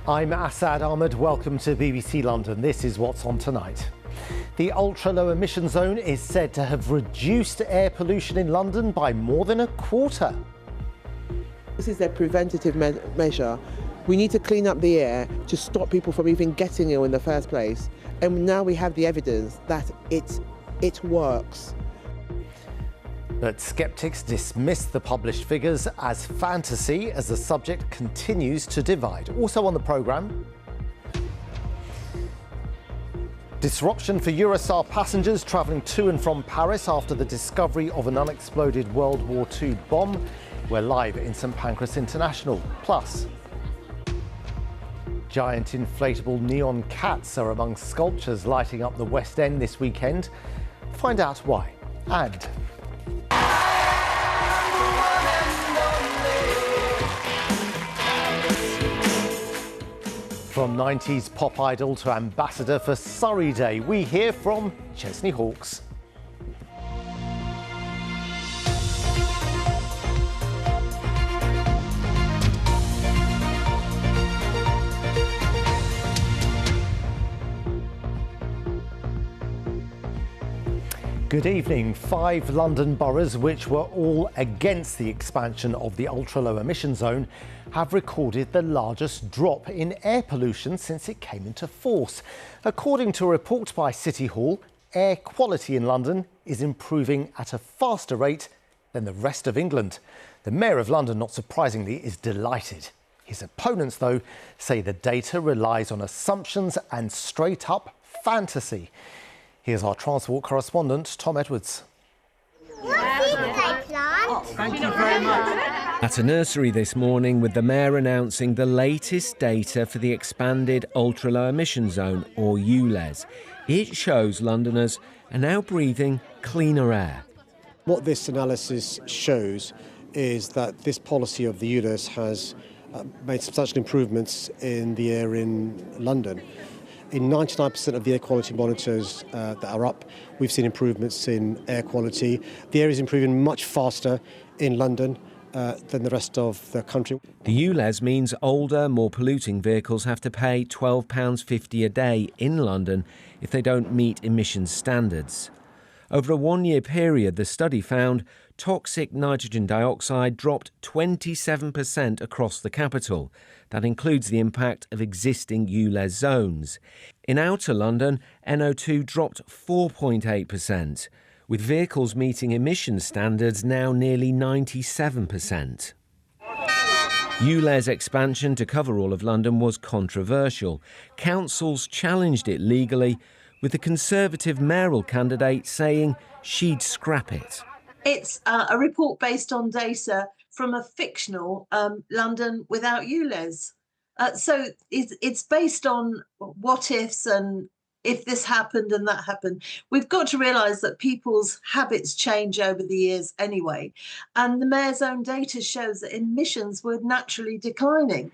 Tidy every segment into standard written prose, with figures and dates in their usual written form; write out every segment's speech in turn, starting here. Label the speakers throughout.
Speaker 1: I'm Assad Ahmed. Welcome to BBC London. This is what's on tonight. The ultra-low emission zone is said to have reduced air pollution in London by more than a quarter.
Speaker 2: This is a preventative measure. We need to clean up the air to stop people from even getting ill in the first place. And now we have the evidence that it works.
Speaker 1: But sceptics dismiss the published figures as fantasy as the subject continues to divide. Also on the programme, disruption for Eurostar passengers travelling to and from Paris after the discovery of an unexploded World War II bomb. We're live in St Pancras International. Plus, giant inflatable neon cats are among sculptures lighting up the West End this weekend. Find out why. And from 90s pop idol to ambassador for Surrey Day, we hear from Chesney Hawkes. Good evening. 5 London boroughs, which were all against the expansion of the ultra-low emission zone, have recorded the largest drop in air pollution since it came into force. According to a report by City Hall, air quality in London is improving at a faster rate than the rest of England. The Mayor of London, not surprisingly, is delighted. His opponents, though, say the data relies on assumptions and straight-up fantasy. Here's our transport correspondent, Tom Edwards.
Speaker 3: Thank you very much.
Speaker 4: At a nursery this morning, with the Mayor announcing the latest data for the expanded ultra-low emission zone, or ULEZ. It shows Londoners are now breathing cleaner air.
Speaker 5: What this analysis shows is that this policy of the ULEZ has made substantial improvements in the air in London. In 99% of the air quality monitors that are up, we've seen improvements in air quality. The air is improving much faster in London than the rest of the country.
Speaker 4: The ULEZ means older, more polluting vehicles have to pay £12.50 a day in London if they don't meet emissions standards. Over a one-year period, the study found toxic nitrogen dioxide dropped 27% across the capital. That includes the impact of existing ULEZ zones. In outer London, NO2 dropped 4.8%, with vehicles meeting emission standards now nearly 97%. ULEZ expansion to cover all of London was controversial. Councils challenged it legally, with the Conservative mayoral candidate saying she'd scrap it.
Speaker 3: It's a report based on data from a fictional London without ULEZ. So it's based on what ifs and if this happened and that happened. We've got to realise that people's habits change over the years anyway. And the mayor's own data shows that emissions were naturally declining.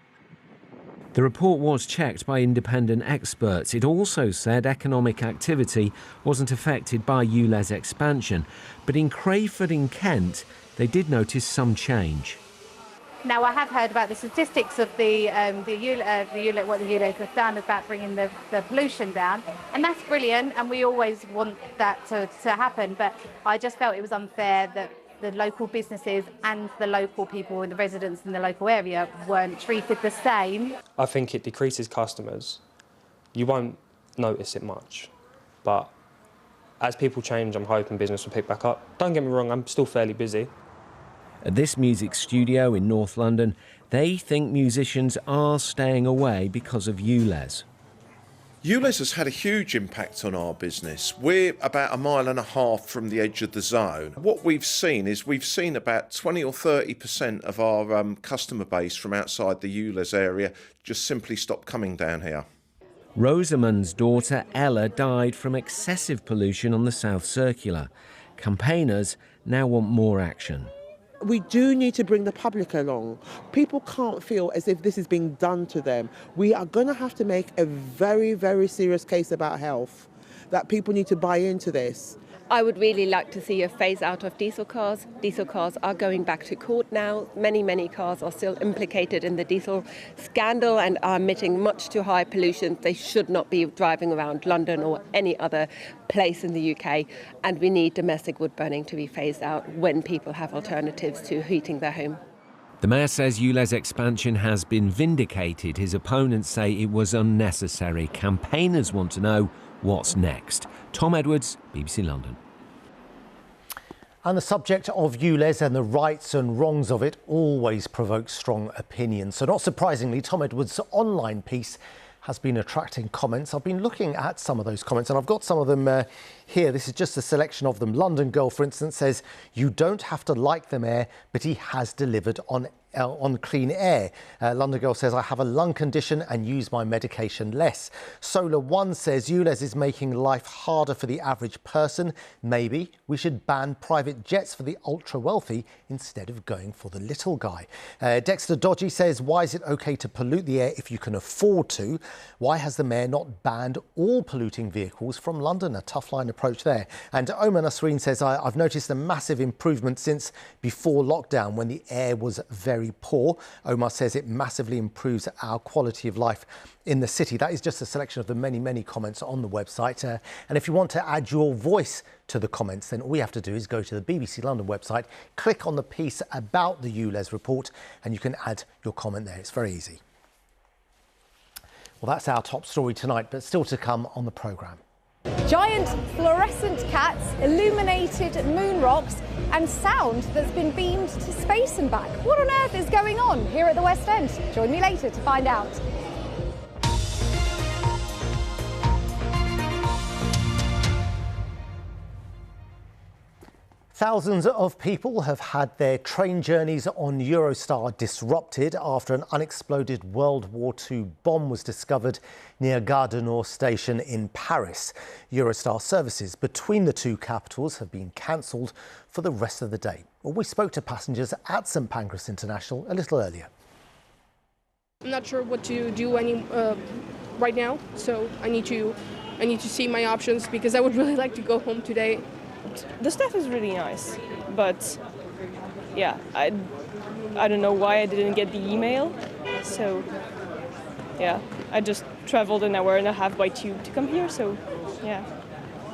Speaker 4: The report was checked by independent experts. It also said economic activity wasn't affected by ULEZ expansion. But in Crayford in Kent, they did notice some change.
Speaker 6: Now, I have heard about the statistics of what the ULEZ has done about bringing the pollution down, and that's brilliant, and we always want that to happen. But I just felt it was unfair that the local businesses and the local people and the residents in the local area weren't treated the same.
Speaker 7: I think it decreases customers. You won't notice it much, but as people change, I'm hoping business will pick back up. Don't get me wrong, I'm still fairly busy.
Speaker 4: At this music studio in North London, they think musicians are staying away because of ULEZ.
Speaker 8: ULEZ has had a huge impact on our business. We're about 1.5 miles from the edge of the zone. What we've seen is about 20 or 30% of our customer base from outside the ULEZ area just simply stop coming down here.
Speaker 4: Rosamund's daughter Ella died from excessive pollution on the South Circular. Campaigners now want more action.
Speaker 2: We do need to bring the public along. People can't feel as if this is being done to them. We are going to have to make a very, very serious case about health that people need to buy into this.
Speaker 9: I would really like to see a phase out of diesel cars. Diesel cars are going back to court now. Many cars are still implicated in the diesel scandal and are emitting much too high pollution. They should not be driving around London or any other place in the UK. And we need domestic wood burning to be phased out when people have alternatives to heating their home.
Speaker 4: The mayor says ULEZ expansion has been vindicated. His opponents say it was unnecessary. Campaigners want to know what's next. Tom Edwards, BBC London.
Speaker 1: And the subject of ULEZ and the rights and wrongs of it always provokes strong opinions. So not surprisingly, Tom Edwards' online piece has been attracting comments. I've been looking at some of those comments and I've got some of them here. This is just a selection of them. London Girl, for instance, says, "You don't have to like the mayor, but he has delivered on clean air." London Girl says, "I have a lung condition and use my medication less." Solar One says, "ULEZ is making life harder for the average person. Maybe we should ban private jets for the ultra wealthy instead of going for the little guy." Dexter Dodgy says, "Why is it okay to pollute the air if you can afford to? Why has the mayor not banned all polluting vehicles from London?" A tough line approach there. And Omar Nasreen says, "I've noticed a massive improvement since before lockdown when the air was very poor." Omar says it massively improves our quality of life in the city. That is just a selection of the many comments on the website. And if you want to add your voice to the comments, then all you have to do is go to the BBC London website, click on the piece about the ULEZ report, and you can add your comment there. It's very easy. Well, that's our top story tonight, but still to come on the programme.
Speaker 10: Giant fluorescent cats, illuminated moon rocks and sound that's been beamed to space and back. What on earth is going on here at the West End? Join me later to find out.
Speaker 1: Thousands of people have had their train journeys on Eurostar disrupted after an unexploded World War II bomb was discovered near Gare du Nord station in Paris. Eurostar services between the two capitals have been cancelled for the rest of the day. Well, we spoke to passengers at St Pancras International a little earlier.
Speaker 11: I'm not sure what to do right now, so I need to see my options because I would really like to go home today.
Speaker 12: The staff is really nice, but yeah, I don't know why I didn't get the email. So yeah, I just traveled an hour and a half by tube to come here. So yeah.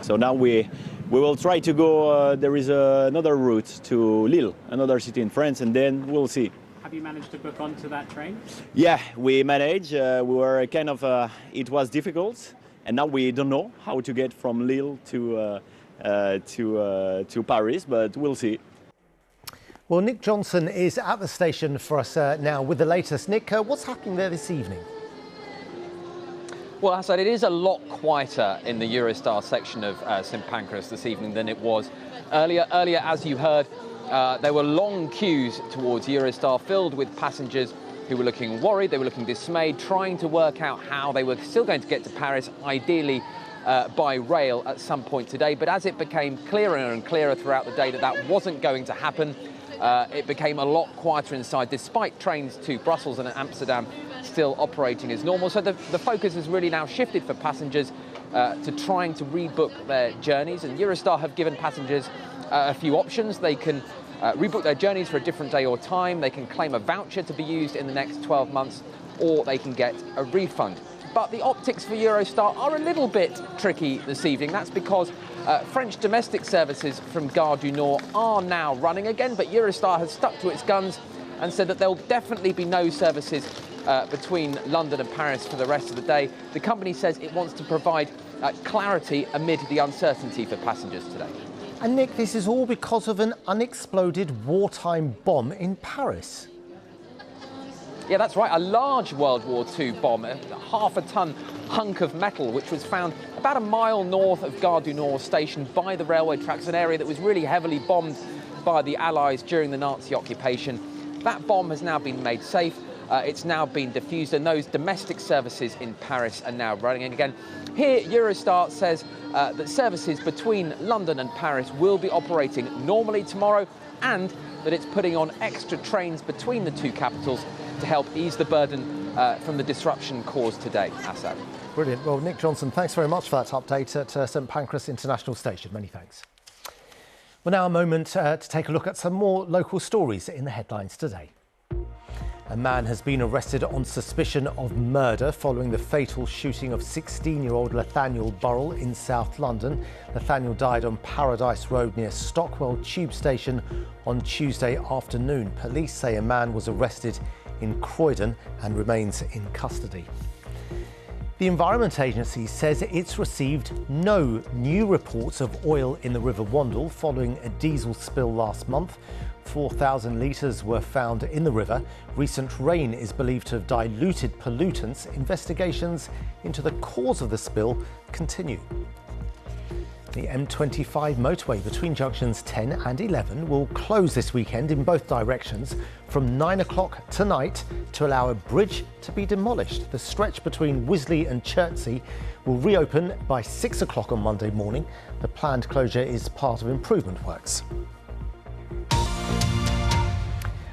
Speaker 13: So now we will try to go. There is another route to Lille, another city in France, and then we'll see.
Speaker 14: Have you managed to book onto that train?
Speaker 13: Yeah, we managed. We were kind of. It was difficult, and now we don't know how to get from Lille to Paris, but we'll see.
Speaker 1: Well, Nick Johnson is at the station for us now with the latest. Nick, what's happening there this evening?
Speaker 15: Well, Assad, it is a lot quieter in the Eurostar section of St Pancras this evening than it was earlier. Earlier, as you heard, there were long queues towards Eurostar filled with passengers who were looking worried, they were looking dismayed, trying to work out how they were still going to get to Paris, ideally by rail at some point today. But as it became clearer and clearer throughout the day that that wasn't going to happen, it became a lot quieter inside, despite trains to Brussels and Amsterdam still operating as normal. So the focus has really now shifted for passengers to trying to rebook their journeys. And Eurostar have given passengers a few options. They can rebook their journeys for a different day or time. They can claim a voucher to be used in the next 12 months, or they can get a refund. But the optics for Eurostar are a little bit tricky this evening. That's because French domestic services from Gare du Nord are now running again, but Eurostar has stuck to its guns and said that there will definitely be no services between London and Paris for the rest of the day. The company says it wants to provide clarity amid the uncertainty for passengers today.
Speaker 1: And Nick, this is all because of an unexploded wartime bomb in Paris.
Speaker 15: Yeah, that's right. A large World War II bomb, a half-a-ton hunk of metal, which was found about a mile north of Gare du Nord station by the railway tracks, an area that was really heavily bombed by the Allies during the Nazi occupation. That bomb has now been made safe. It's now been defused, and those domestic services in Paris are now running again. Here, Eurostar says that services between London and Paris will be operating normally tomorrow, and that it's putting on extra trains between the two capitals to help ease the burden from the disruption caused today. Assad.
Speaker 1: Brilliant. Well, Nick Johnson, thanks very much for that update at St Pancras International Station. Many thanks. Well, now a moment to take a look at some more local stories in the headlines today. A man has been arrested on suspicion of murder following the fatal shooting of 16-year-old Nathaniel Burrell in South London. Nathaniel died on Paradise Road near Stockwell Tube Station on Tuesday afternoon. Police say a man was arrested in Croydon and remains in custody. The Environment Agency says it's received no new reports of oil in the River Wandle following a diesel spill last month. 4,000 litres were found in the river. Recent rain is believed to have diluted pollutants. Investigations into the cause of the spill continue. The M25 motorway between junctions 10 and 11 will close this weekend in both directions from 9 o'clock tonight to allow a bridge to be demolished. The stretch between Wisley and Chertsey will reopen by 6 o'clock on Monday morning. The planned closure is part of improvement works.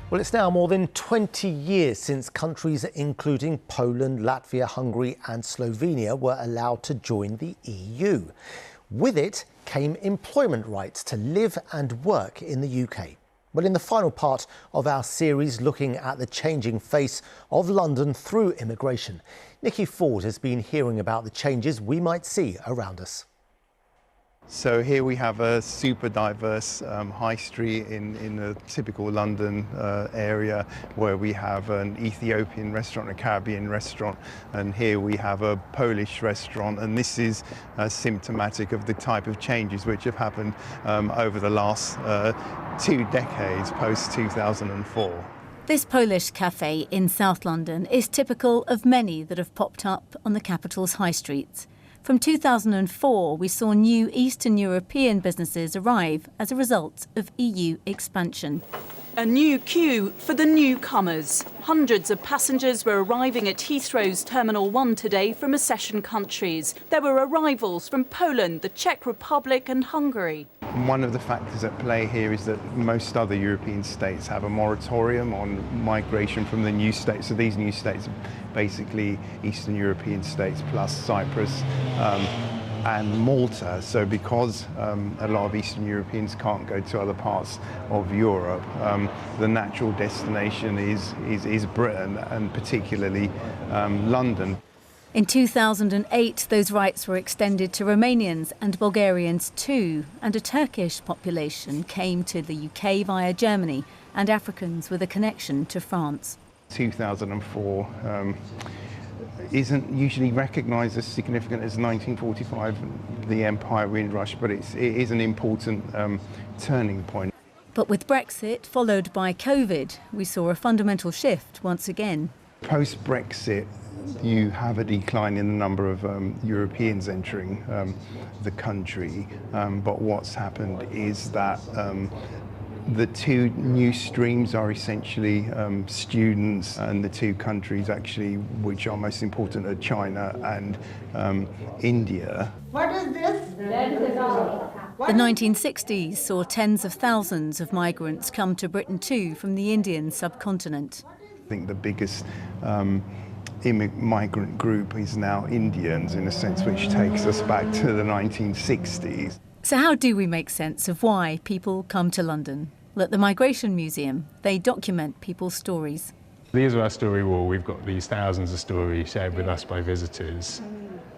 Speaker 1: Well, it's now more than 20 years since countries including Poland, Latvia, Hungary and Slovenia were allowed to join the EU. With it came employment rights to live and work in the UK. Well, in the final part of our series looking at the changing face of London through immigration, Nikki Ford has been hearing about the changes we might see around us.
Speaker 16: So here we have a super diverse high street in a typical London area where we have an Ethiopian restaurant, a Caribbean restaurant, and here we have a Polish restaurant, and this is symptomatic of the type of changes which have happened over the last 2 decades post 2004.
Speaker 17: This Polish cafe in South London is typical of many that have popped up on the capital's high streets. From 2004, we saw new Eastern European businesses arrive as a result of EU expansion.
Speaker 18: A new queue for the newcomers. Hundreds of passengers were arriving at Heathrow's Terminal 1 today from accession countries. There were arrivals from Poland, the Czech Republic and Hungary.
Speaker 16: One of the factors at play here is that most other European states have a moratorium on migration from the new states. So these new states are basically Eastern European states plus Cyprus and Malta. So because a lot of Eastern Europeans can't go to other parts of Europe, the natural destination is Britain and particularly London.
Speaker 17: In 2008, those rights were extended to Romanians and Bulgarians too, and a Turkish population came to the UK via Germany, and Africans with a connection to France.
Speaker 16: 2004 isn't usually recognised as significant as 1945, the Empire Windrush, but it is an important turning point.
Speaker 17: But with Brexit, followed by COVID, we saw a fundamental shift once again.
Speaker 16: Post-Brexit, you have a decline in the number of Europeans entering the country, but what's happened is that the two new streams are essentially students, and the two countries actually which are most important are China and India.
Speaker 19: What is this?
Speaker 17: The 1960s saw tens of thousands of migrants come to Britain too from the Indian subcontinent.
Speaker 16: I think the biggest migrant group is now Indians, in a sense, which takes us back to the 1960s.
Speaker 17: So how do we make sense of why people come to London? Well, at the Migration Museum, they document people's stories.
Speaker 20: These are our story wall. We've got these thousands of stories shared with us by visitors.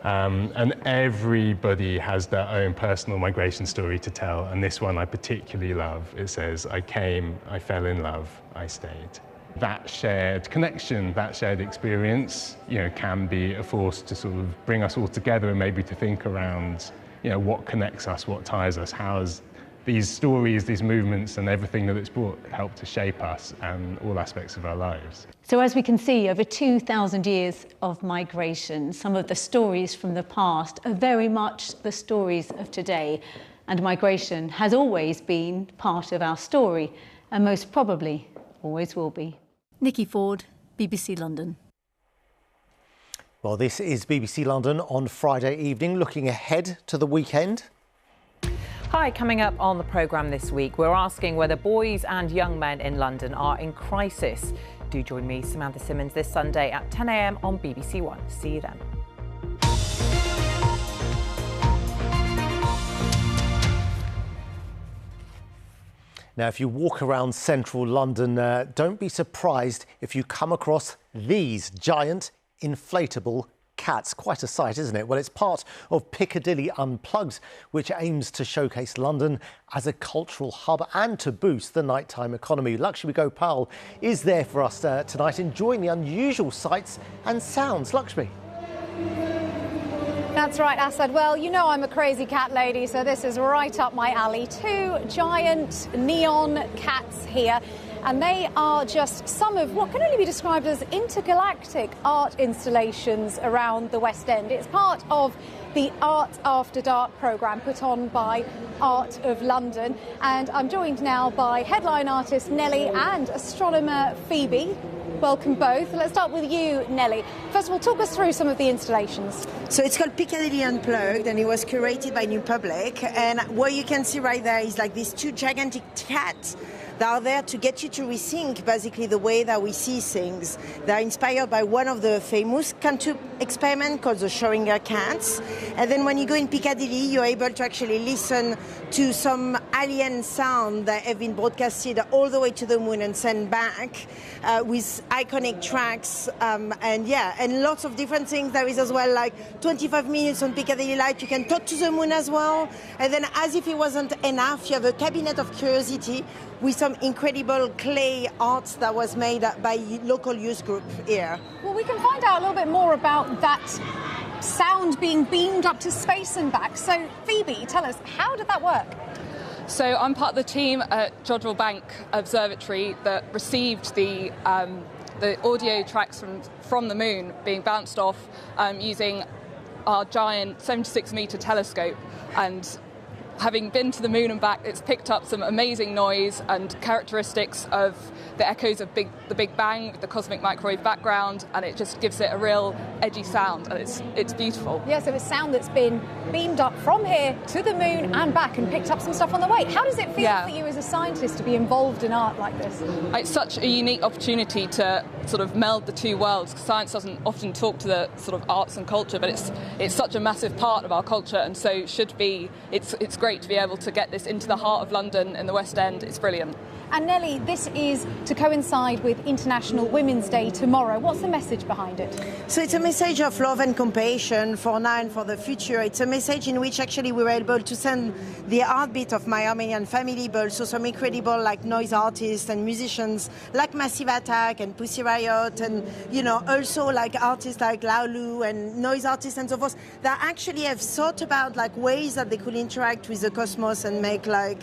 Speaker 20: And everybody has their own personal migration story to tell. And this one I particularly love. It says, I came, I fell in love, I stayed. That shared connection, that shared experience, can be a force to sort of bring us all together and maybe to think around, what connects us, what ties us, how has these stories, these movements and everything that it's brought helped to shape us and all aspects of our lives.
Speaker 17: So as we can see, over 2,000 years of migration, some of the stories from the past are very much the stories of today. And migration has always been part of our story and most probably always will be. Nikki Ford, BBC London.
Speaker 1: Well, this is BBC London on Friday evening, looking ahead to the weekend.
Speaker 21: Hi, coming up on the programme this week, we're asking whether boys and young men in London are in crisis. Do join me, Samantha Simmons, this Sunday at 10 a.m. on BBC One. See you then.
Speaker 1: Now, if you walk around central London, don't be surprised if you come across these giant inflatable cats. Quite a sight, isn't it? Well, it's part of Piccadilly Unplugged, which aims to showcase London as a cultural hub and to boost the nighttime economy. Lakshmi Gopal is there for us tonight, enjoying the unusual sights and sounds. Lakshmi.
Speaker 10: That's right, Assad. Well, you know I'm a crazy cat lady, so this is right up my alley. 2 giant neon cats here, and they are just some of what can only be described as intergalactic art installations around the West End. It's part of the Art After Dark programme put on by Art of London, and I'm joined now by headline artist Nelly and astronomer Phoebe. Welcome both. Let's start with you, Nelly. First of all, talk us through some of the installations.
Speaker 19: So it's called Piccadilly Unplugged, and it was curated by New Public. And what you can see right there is like these 2 gigantic cats that are there to get you to rethink basically the way that we see things. They're inspired by one of the famous Cantu experiments called the Schrödinger cats. And then when you go in Piccadilly, you're able to actually listen to some alien sound that have been broadcasted all the way to the moon and sent back with iconic tracks and lots of different things. There is as well like 25 minutes on Piccadilly Light. You can talk to the moon as well. And then as if it wasn't enough, you have a cabinet of curiosity with some incredible clay art that was made by local youth group here.
Speaker 10: Well, we can find out a little bit more about that sound being beamed up to space and back. So, Phoebe, tell us, how did that work?
Speaker 22: So I'm part of the team at Jodrell Bank Observatory that received the audio tracks from the moon being bounced off using our giant 76-metre telescope. And having been to the moon and back, it's picked up some amazing noise and characteristics of the echoes of the Big Bang with the cosmic microwave background, and it just gives it a real edgy sound, and it's beautiful.
Speaker 10: Yeah, so it's sound that's been beamed up from here to the moon and back and picked up some stuff on the way. How does it feel for you as a scientist to be involved in art like this?
Speaker 22: It's such a unique opportunity to sort of meld the two worlds. Science doesn't often talk to the sort of arts and culture, but it's such a massive part of our culture, and so should be. It's great to be able to get this into the heart of London in the West End. It's brilliant.
Speaker 10: And Nelly, this is to coincide with International Women's Day tomorrow. What's the message behind it?
Speaker 19: So it's a message of love and compassion for now and for the future. It's a message in which actually we were able to send the heartbeat of my Armenian family, but also some incredible like noise artists and musicians like Massive Attack and Pussy Riot, and also like artists like Laulu and noise artists and so forth that actually have thought about like ways that they could interact with the cosmos and make like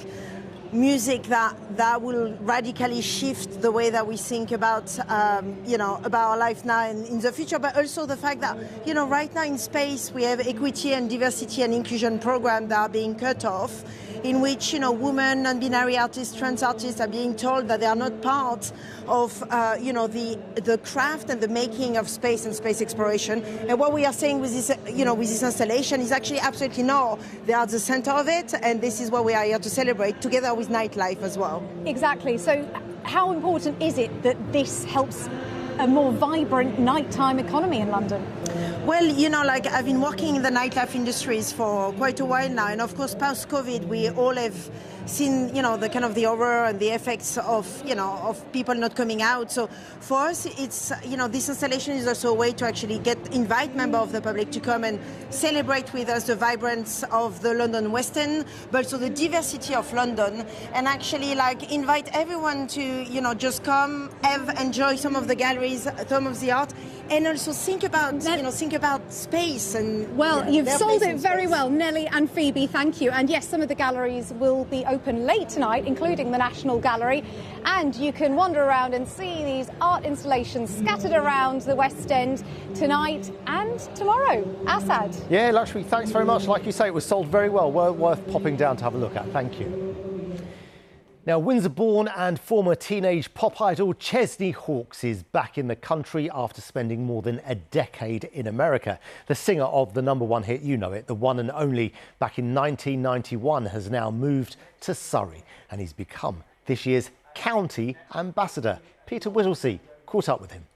Speaker 19: music that will radically shift the way that we think about about our life now and in the future, but also the fact that right now in space we have equity and diversity and inclusion programs that are being cut off, in which women, non-binary artists, trans artists are being told that they are not part of the craft and the making of space and space exploration. And what we are saying with this with this installation is actually absolutely no. They are at the center of it, and this is what we are here to celebrate together with nightlife as well.
Speaker 10: Exactly. So how important is it that this helps a more vibrant nighttime economy in London?
Speaker 19: Well, I've been working in the nightlife industries for quite a while now, and of course post-COVID we all have seen the kind of the horror and the effects of of people not coming out. So for us it's this installation is also a way to actually invite members of the public to come and celebrate with us the vibrance of the London West End, but also the diversity of London, and actually invite everyone to just come, enjoy some of the galleries, some of the art, and also think about space. And
Speaker 10: you've sold it very well, Nelly and Phoebe. Thank you. And yes, some of the galleries will be open late tonight, including the National Gallery, and you can wander around and see these art installations scattered around the West End tonight and tomorrow. Assad.
Speaker 1: Yeah, Lakshmi, thanks very much. Like you say, it was sold very well. Worth popping down to have a look at. Thank you. Now, Windsor-born and former teenage pop idol Chesney Hawkes is back in the country after spending more than a decade in America. The singer of the #1 hit, you know it, the one and only, back in 1991, has now moved to Surrey, and he's become this year's county ambassador. Peter Whittlesey caught up with him.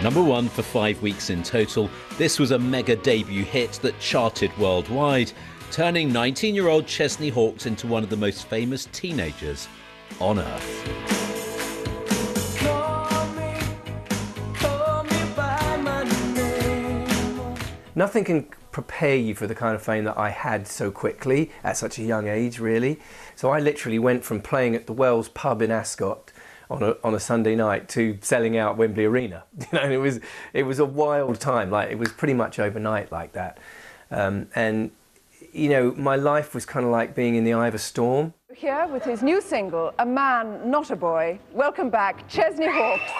Speaker 23: #1 for 5 weeks in total, this was a mega debut hit that charted worldwide.
Speaker 3: turning 19-year-old Chesney Hawkes into one of the most famous teenagers on earth.
Speaker 5: Nothing can prepare you for the kind of fame that I had so quickly at such a young age, really. So I literally went from playing at the Wells pub in Ascot on a Sunday night to selling out Wembley Arena. You know, and it was a wild time. Like, it was pretty much overnight like that. And you know, my life was kind of like being in the eye of a storm.
Speaker 23: Here with his new single, A Man, Not a Boy. Welcome back, Chesney Hawkes.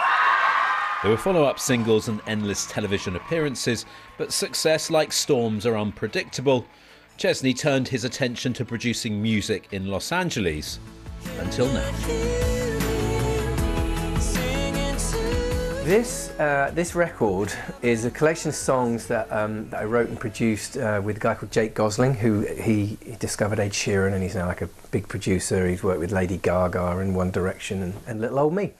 Speaker 3: There were follow-up singles and endless television appearances, but success, like storms, are unpredictable. Chesney turned his attention to producing music in Los Angeles, until now.
Speaker 5: This record is a collection of songs that I wrote and produced with a guy called Jake Gosling, who he discovered Ed Sheeran, and he's now like a big producer. He's worked with Lady Gaga and One Direction and little old me.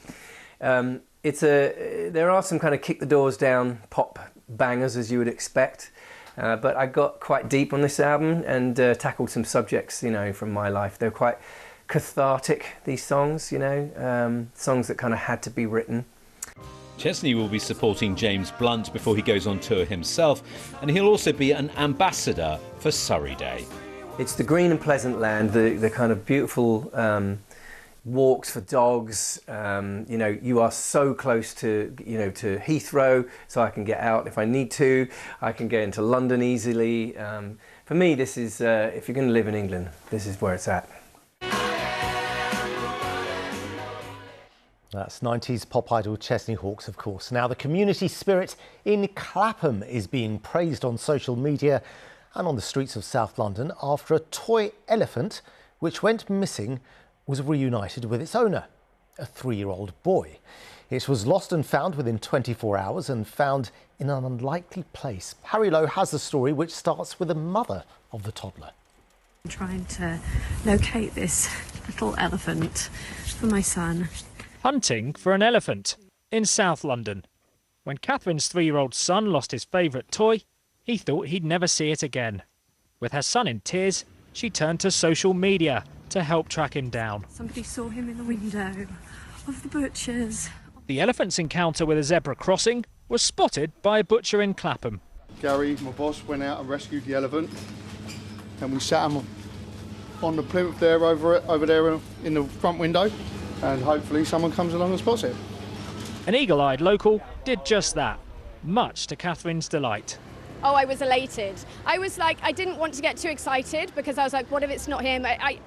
Speaker 5: There are some kind of kick the doors down pop bangers, as you would expect, but I got quite deep on this album and tackled some subjects, you know, from my life. They're quite cathartic, these songs, you know, songs that kind of had to be written.
Speaker 3: Chesney will be supporting James Blunt before he goes on tour himself, and he'll also be an ambassador for Surrey Day.
Speaker 5: It's the green and pleasant land, the kind of beautiful walks for dogs. You know, you are so close to, you know, to Heathrow, so I can get out if I need to. I can get into London easily. For me, this is, if you're going to live in England, this is where it's at.
Speaker 1: That's 90s pop idol Chesney Hawkes, of course. Now, the community spirit in Clapham is being praised on social media and on the streets of South London after a toy elephant, which went missing, was reunited with its owner, a 3-year-old boy. It was lost and found within 24 hours and found in an unlikely place. Harry Lowe has the story, which starts with the mother of the toddler.
Speaker 24: I'm trying to locate this little elephant for my son.
Speaker 25: Hunting for an elephant in South London. When Catherine's 3-year-old son lost his favourite toy, he thought he'd never see it again. With her son in tears, she turned to social media to help track him down.
Speaker 24: Somebody saw him in the window of the butcher's.
Speaker 25: The elephant's encounter with a zebra crossing was spotted by a butcher in Clapham.
Speaker 26: Gary, my boss, went out and rescued the elephant, and we sat him on the plinth there over there in the front window, and hopefully someone comes along and spots it.
Speaker 25: An eagle-eyed local did just that, much to Catherine's delight.
Speaker 27: Oh, I was elated. I was like, I didn't want to get too excited because I was like, what if it's not him? I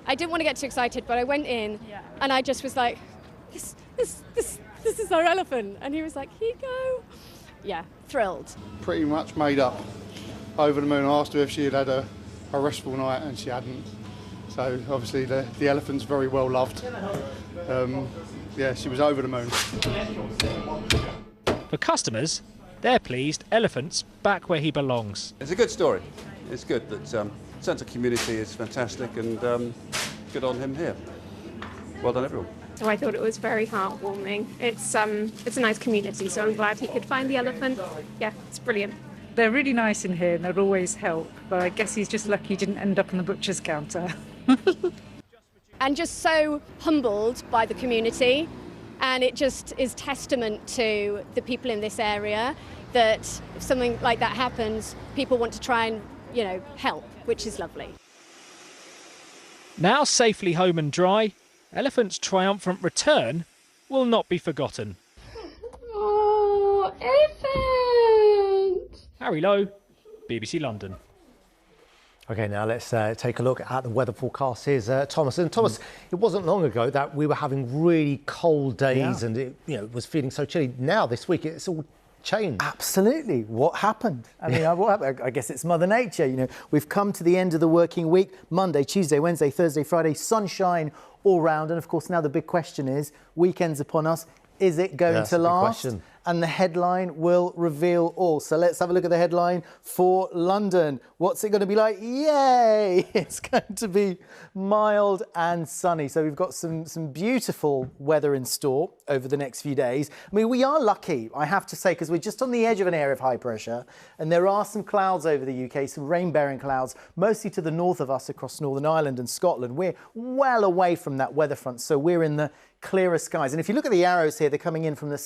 Speaker 27: didn't want to get too excited, but I went in and I just was like, this is our elephant. And he was like, here you go. Yeah, thrilled.
Speaker 26: Pretty much made up. Over the moon. I asked her if she had had a restful night, and she hadn't. So obviously the elephant's very well loved. Yeah, she was over the moon.
Speaker 25: For customers, they're pleased elephant's back where he belongs.
Speaker 28: It's a good story. It's good that sense of community is fantastic, and good on him here. Well done, everyone.
Speaker 29: So I thought it was very heartwarming. It's a nice community, so I'm glad he could find the elephant. Yeah, it's brilliant.
Speaker 30: They're really nice in here and they'll always help, but I guess he's just lucky he didn't end up on the butcher's counter.
Speaker 27: And just so humbled by the community, and it just is testament to the people in this area that if something like that happens, people want to try and, you know, help, which is lovely.
Speaker 25: Now safely home and dry, elephant's triumphant return will not be forgotten.
Speaker 27: Oh, elephant!
Speaker 25: Harry Lowe, BBC London.
Speaker 1: OK, now let's take a look at the weather forecast. Here's Thomas. And Thomas, it wasn't long ago that we were having really cold days and it, you know, was feeling so chilly. Now this week it's all changed.
Speaker 31: Absolutely. What happened? I mean, what happened? I guess it's Mother Nature. You know, we've come to the end of the working week. Monday, Tuesday, Wednesday, Thursday, Friday, sunshine all round. And of course, now the big question is, weekend's upon us. Is it going to last? and the headline will reveal all. So let's have a look at the headline for London. What's it going to be like? Yay! It's going to be mild and sunny. So we've got some beautiful weather in store over the next few days. I mean, we are lucky, I have to say, because we're just on the edge of an area of high pressure, and there are some clouds over the UK, some rain-bearing clouds, mostly to the north of us across Northern Ireland and Scotland. We're well away from that weather front, so we're in the clearer skies. And if you look at the arrows here, they're coming in from the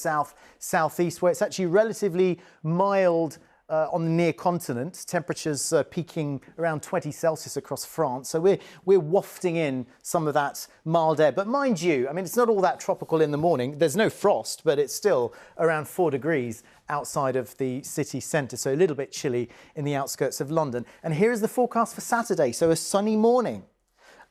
Speaker 31: southeast, where it's actually relatively mild on the near continent. Temperatures peaking around 20 Celsius across France. So we're wafting in some of that mild air. But mind you, I mean, it's not all that tropical in the morning. There's no frost, but it's still around 4 degrees outside of the city centre. So a little bit chilly in the outskirts of London. And here is the forecast for Saturday. So a sunny morning,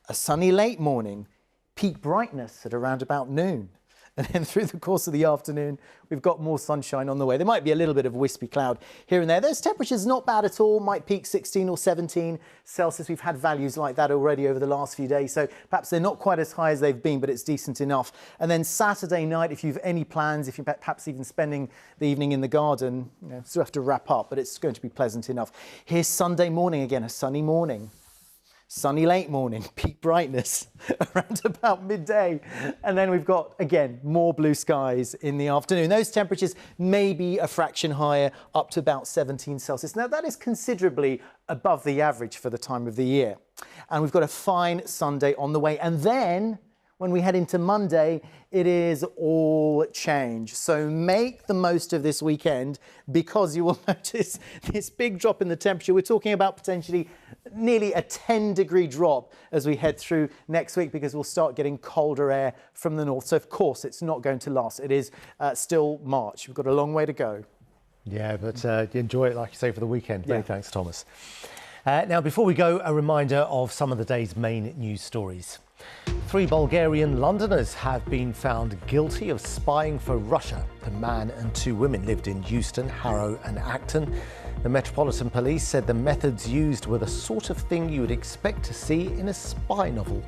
Speaker 31: a sunny late morning, peak brightness at around about noon. And then through the course of the afternoon, we've got more sunshine on the way. There might be a little bit of wispy cloud here and there. Those temperatures not bad at all, might peak 16 or 17 Celsius. We've had values like that already over the last few days, so perhaps they're not quite as high as they've been, but it's decent enough. And then Saturday night, if you've any plans, if you're perhaps even spending the evening in the garden, still have to wrap up, but it's going to be pleasant enough. Here's Sunday morning again, a sunny morning. Sunny late morning, peak brightness around about midday. And then we've got, again, more blue skies in the afternoon. Those temperatures may be a fraction higher, up to about 17 Celsius. Now, that is considerably above the average for the time of the year. And we've got a fine Sunday on the way. And then, when we head into Monday, it is all change. So make the most of this weekend, because you will notice this big drop in the temperature. We're talking about potentially nearly a 10-degree drop as we head through next week, because we'll start getting colder air from the north. So, of course, it's not going to last. It is still March. We've got a long way to go.
Speaker 1: Yeah, but enjoy it, like you say, for the weekend. Many thanks, Thomas. Now, before we go, a reminder of some of the day's main news stories. 3 Bulgarian Londoners have been found guilty of spying for Russia. The man and 2 women lived in Euston, Harrow and Acton. The Metropolitan Police said the methods used were the sort of thing you would expect to see in a spy novel.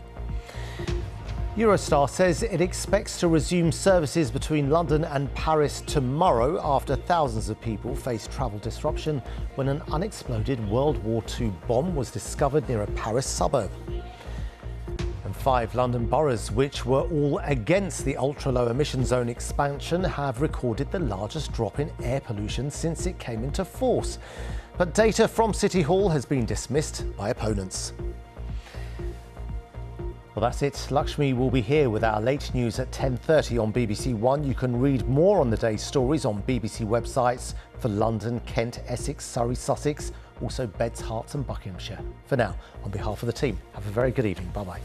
Speaker 1: Eurostar says it expects to resume services between London and Paris tomorrow after thousands of people faced travel disruption when an unexploded World War II bomb was discovered near a Paris suburb. And 5 London boroughs, which were all against the ultra-low emission zone expansion, have recorded the largest drop in air pollution since it came into force. But data from City Hall has been dismissed by opponents. Well, that's it. Lakshmi will be here with our late news at 10:30 on BBC One. You can read more on the day's stories on BBC websites for London, Kent, Essex, Surrey, Sussex, also Beds, Herts and Buckinghamshire. For now, on behalf of the team, have a very good evening. Bye-bye.